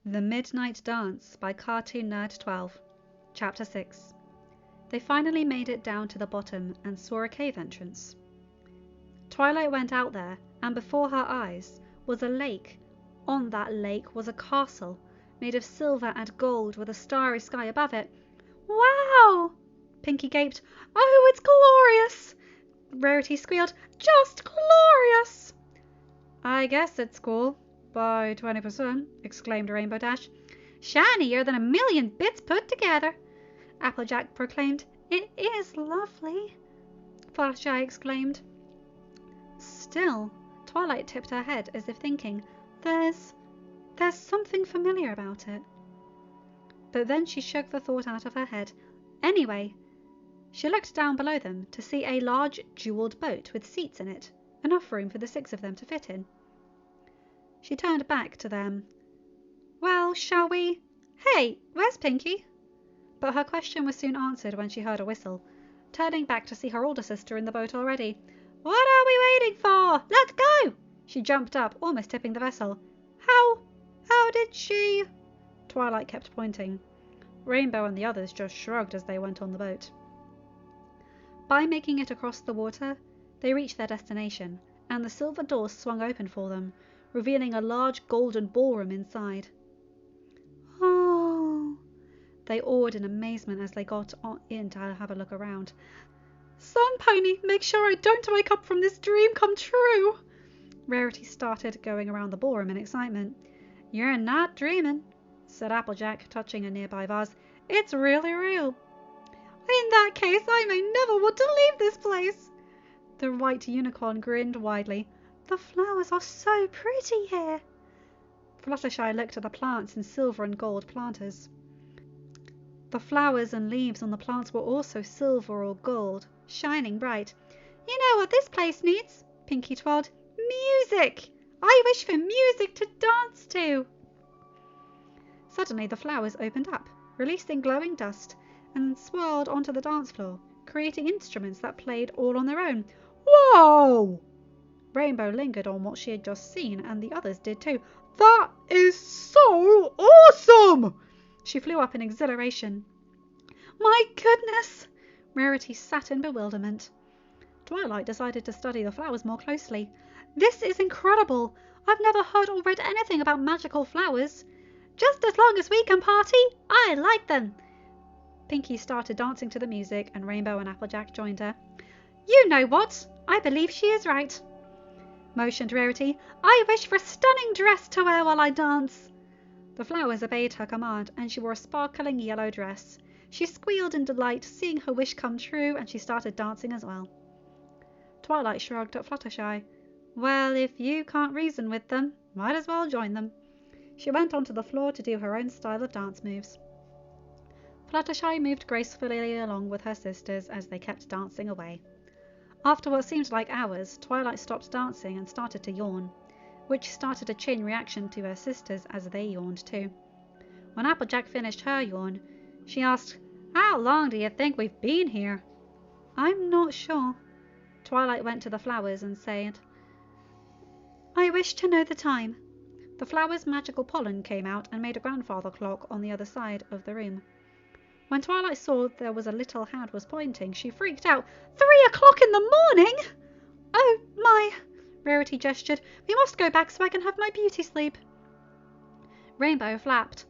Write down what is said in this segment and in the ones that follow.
The Midnight Dance by CartoonNerd12, Chapter 6. They finally made it down to the bottom and saw a cave entrance. Twilight went out there, and before her eyes was a lake. On that lake was a castle, made of silver and gold with a starry sky above it. "Wow!" Pinkie gaped. "Oh, it's glorious!" Rarity squealed. "Just glorious!" "I guess it's cool. By 20%, exclaimed Rainbow Dash. "Shinier than 1,000,000 bits put together," Applejack proclaimed. "It is lovely," Fluttershy exclaimed. Still, Twilight tipped her head as if thinking, There's something familiar about it. But then she shook the thought out of her head. Anyway, she looked down below them to see a large jeweled boat with seats in it, enough room for the 6 of them to fit in. She turned back to them. "Well, shall we? Hey, where's Pinkie?" But her question was soon answered when she heard a whistle, turning back to see her older sister in the boat already. "What are we waiting for? Let's go!" She jumped up, almost tipping the vessel. How did she?" Twilight kept pointing. Rainbow and the others just shrugged as they went on the boat. By making it across the water, they reached their destination, and the silver doors swung open for them, revealing a large golden ballroom inside. "Oh!" they awed in amazement as they got in to have a look around. "Sun Pony, make sure I don't wake up from this dream come true!" Rarity started going around the ballroom in excitement. "You're not dreaming," said Applejack, touching a nearby vase. "It's really real." "In that case, I may never want to leave this place." The white unicorn grinned widely. "The flowers are so pretty here." Fluttershy looked at the plants in silver and gold planters. The flowers and leaves on the plants were also silver or gold, shining bright. "You know what this place needs?" Pinkie twirled. "Music! I wish for music to dance to." Suddenly the flowers opened up, releasing glowing dust, and swirled onto the dance floor, creating instruments that played all on their own. "Whoa!" Rainbow lingered on what she had just seen, and the others did too. "That is so awesome!" She flew up in exhilaration. "My goodness!" Rarity sat in bewilderment. Twilight decided to study the flowers more closely. "This is incredible! I've never heard or read anything about magical flowers. Just as long as we can party, I like them." Pinkie started dancing to the music, and Rainbow and Applejack joined her. "You know what? I believe she is right," motioned Rarity. "I wish for a stunning dress to wear while I dance." The flowers obeyed her command, and she wore a sparkling yellow dress. She squealed in delight, seeing her wish come true, and she started dancing as well. Twilight shrugged at Fluttershy. "Well, if you can't reason with them, might as well join them." She went onto the floor to do her own style of dance moves. Fluttershy moved gracefully along with her sisters as they kept dancing away. After what seemed like hours, Twilight stopped dancing and started to yawn, which started a chain reaction to her sisters as they yawned too. When Applejack finished her yawn, she asked, "How long do you think we've been here?" "I'm not sure." Twilight went to the flowers and said, "I wish to know the time." The flowers' magical pollen came out and made a grandfather clock on the other side of the room. When Twilight saw there was a little hand was pointing, she freaked out. 3 o'clock in the morning! "Oh, my!" Rarity gestured. "We must go back so I can have my beauty sleep." Rainbow flapped.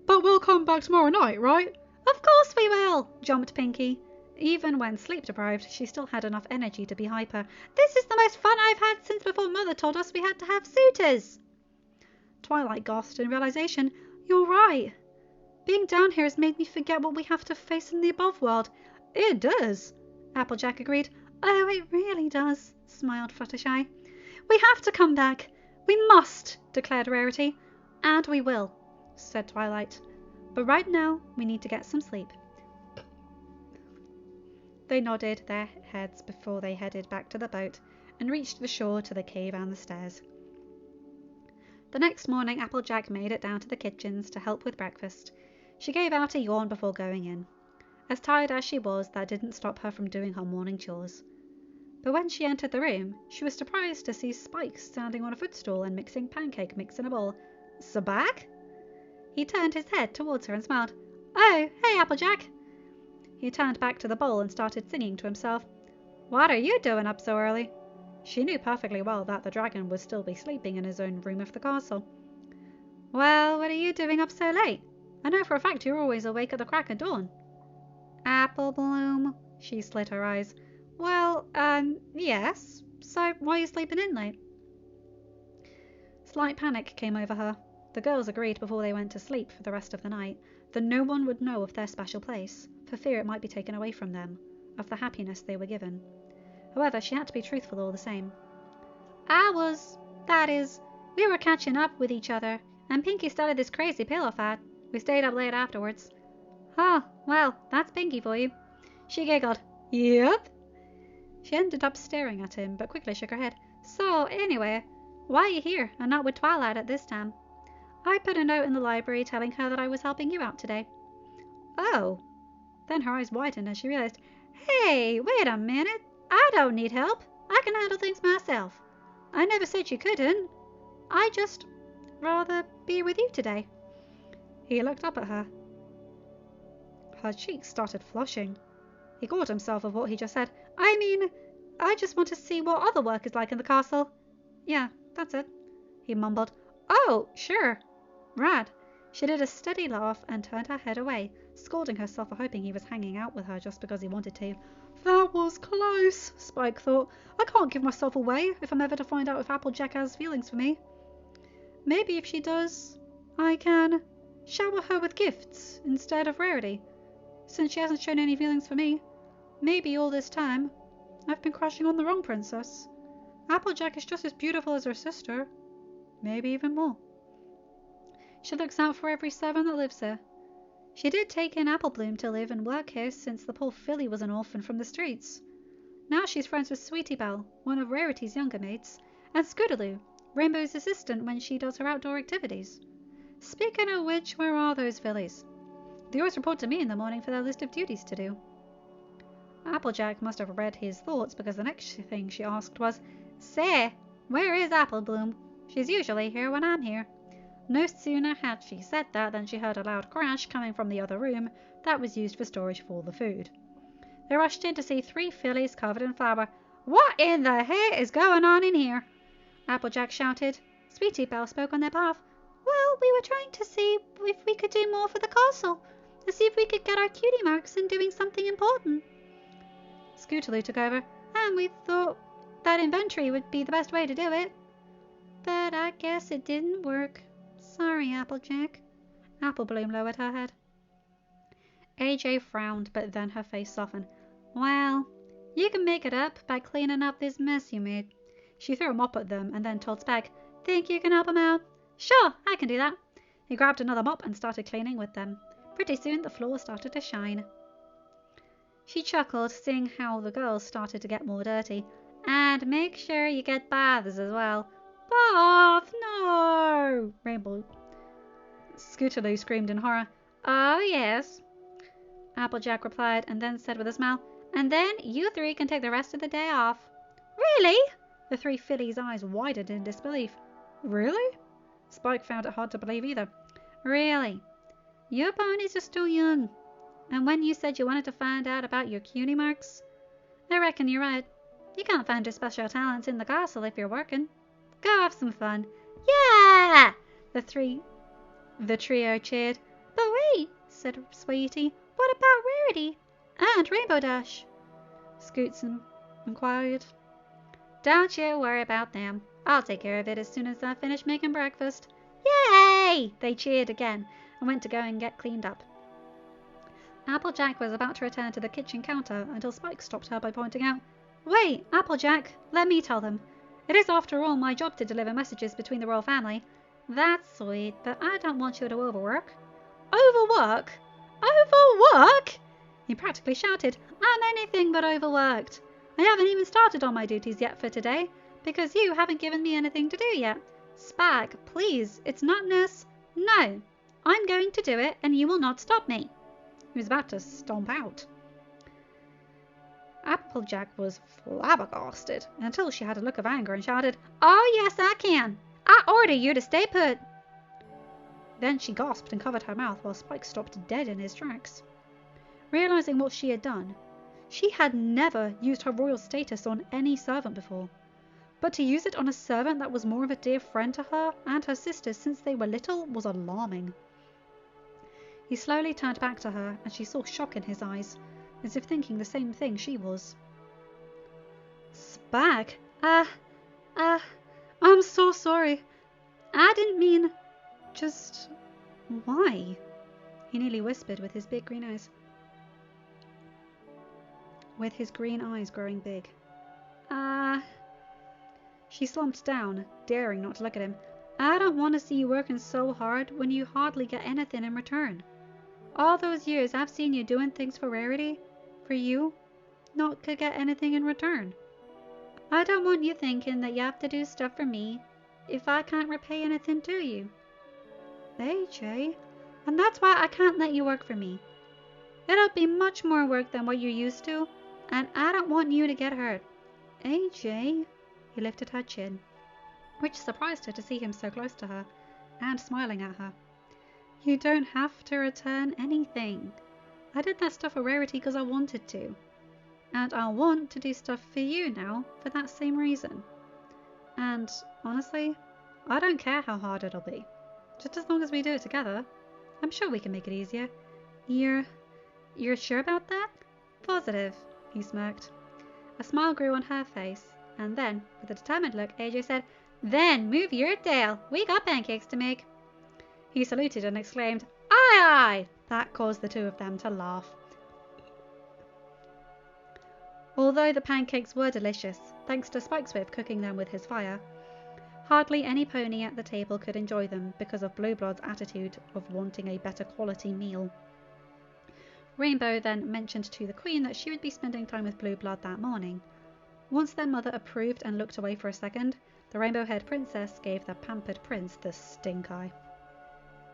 "But we'll come back tomorrow night, right?" "Of course we will," jumped Pinkie. Even when sleep-deprived, she still had enough energy to be hyper. "This is the most fun I've had since before Mother told us we had to have suitors." Twilight gasped in realization. "You're right. Being down here has made me forget what we have to face in the above world." "It does," Applejack agreed. "Oh, it really does," smiled Fluttershy. "We have to come back. We must," declared Rarity. "And we will," said Twilight. "But right now we need to get some sleep." They nodded their heads before they headed back to the boat and reached the shore to the cave and the stairs. The next morning Applejack made it down to the kitchens to help with breakfast. She gave out a yawn before going in. As tired as she was, that didn't stop her from doing her morning chores. But when she entered the room, she was surprised to see Spike standing on a footstool and mixing pancake mix in a bowl. "Sabak?" He turned his head towards her and smiled. "Oh, hey, Applejack." He turned back to the bowl and started singing to himself. "What are you doing up so early?" She knew perfectly well that the dragon would still be sleeping in his own room of the castle. "Well, what are you doing up so late? I know for a fact you're always awake at the crack of dawn." "Apple Bloom," she slid her eyes. "Well, yes. So why are you sleeping in late?" Slight panic came over her. The girls agreed before they went to sleep for the rest of the night that no one would know of their special place, for fear it might be taken away from them, of the happiness they were given. However, she had to be truthful all the same. We were catching up with each other, and Pinky started this crazy pillow fight. We stayed up late afterwards." "Oh, well, that's Pinky for you." She giggled. "Yep." She ended up staring at him, but quickly shook her head. "So, anyway, why are you here, and not with Twilight at this time?" "I put a note in the library telling her that I was helping you out today." "Oh." Then her eyes widened as she realized, "Hey, wait a minute. I don't need help. I can handle things myself. I never said you couldn't. I just rather be with you today." He looked up at her. Her cheeks started flushing. He caught himself of what he just said. "I mean, I just want to see what other work is like in the castle." "Yeah, that's it," he mumbled. "Oh, sure. Right." She did a steady laugh and turned her head away, scolding herself for hoping he was hanging out with her just because he wanted to. That was close, Spike thought. I can't give myself away if I'm ever to find out if Applejack has feelings for me. Maybe if she does, I can shower her with gifts instead of Rarity. Since she hasn't shown any feelings for me, maybe all this time I've been crushing on the wrong princess. Applejack is just as beautiful as her sister, maybe even more. She looks out for every servant that lives here. She did take in Apple Bloom to live and work here since the poor filly was an orphan from the streets. Now she's friends with Sweetie Belle, one of Rarity's younger maids, and Scootaloo, Rainbow's assistant when she does her outdoor activities. Speaking of which, where are those fillies? They always report to me in the morning for their list of duties to do." Applejack must have read his thoughts, because the next thing she asked was, "Say, where is Apple Bloom? She's usually here when I'm here." No sooner had she said that than she heard a loud crash coming from the other room that was used for storage for all the food. They rushed in to see 3 fillies covered in flour. "What in the hay is going on in here?" Applejack shouted. Sweetie Belle spoke on their behalf. "Well, we were trying to see if we could do more for the castle, to see if we could get our cutie marks in doing something important." Scootaloo took over, and we thought that inventory would be the best way to do it. But I guess it didn't work. Sorry, Applejack." Apple Bloom lowered her head. AJ frowned, but then her face softened. "Well, you can make it up by cleaning up this mess you made." She threw a mop at them and then told Spike, "Think you can help him out?" "Sure, I can do that." He grabbed another mop and started cleaning with them. Pretty soon the floor started to shine. She chuckled, seeing how the girls started to get more dirty. "And make sure you get baths as well." "Bath? No!" Rainbow Scootaloo screamed in horror. "Oh, yes," Applejack replied, and then said with a smile, "and then you 3 can take the rest of the day off." "Really?" The 3 fillies' eyes widened in disbelief. "Really?" Spike found it hard to believe either. "Really. Your ponies are still young. And when you said you wanted to find out about your cutie marks, I reckon you're right. You can't find your special talents in the castle if you're working. Go have some fun." "Yeah!" The trio cheered. "But wait," said Sweetie. "What about Rarity? And Rainbow Dash?" Scoots inquired. "Don't you worry about them. I'll take care of it as soon as I finish making breakfast." "Yay!" They cheered again and went to go and get cleaned up. Applejack was about to return to the kitchen counter until Spike stopped her by pointing out, "Wait, Applejack, let me tell them. It is after all my job to deliver messages between the royal family." "That's sweet, but I don't want you to overwork." "Overwork? Overwork?" He practically shouted. "I'm anything but overworked. I haven't even started on my duties yet for today, because you haven't given me anything to do yet. Spike, please, it's not nurse. No, I'm going to do it, and you will not stop me." He was about to stomp out. Applejack was flabbergasted until she had a look of anger and shouted, "Oh, yes, I can. I order you to stay put." Then she gasped and covered her mouth while Spike stopped dead in his tracks. Realizing what she had done, she had never used her royal status on any servant before. But to use it on a servant that was more of a dear friend to her and her sisters since they were little was alarming. He slowly turned back to her, and she saw shock in his eyes, as if thinking the same thing she was. Spike, I'm so sorry. I didn't mean... Just... why? He nearly whispered with his big green eyes. With his green eyes growing big. She slumped down, daring not to look at him. I don't want to see you working so hard when you hardly get anything in return. All those years I've seen you doing things for Rarity, for you, not to get anything in return. I don't want you thinking that you have to do stuff for me if I can't repay anything to you. AJ, and that's why I can't let you work for me. It'll be much more work than what you're used to, and I don't want you to get hurt. AJ, he lifted her chin, which surprised her to see him so close to her, and smiling at her. You don't have to return anything. I did that stuff for Rarity because I wanted to. And I want to do stuff for you now for that same reason. And honestly, I don't care how hard it'll be. Just as long as we do it together, I'm sure we can make it easier. You're sure about that? Positive, he smirked. A smile grew on her face, and then, with a determined look, AJ said, Then move your tail. We got pancakes to make. He saluted and exclaimed, Aye, aye! That caused the two of them to laugh. Although the pancakes were delicious, thanks to Spikeswift cooking them with his fire, hardly any pony at the table could enjoy them because of Blueblood's attitude of wanting a better quality meal. Rainbow then mentioned to the Queen that she would be spending time with Blueblood that morning. Once their mother approved and looked away for a second, the rainbow-haired princess gave the pampered prince the stink eye.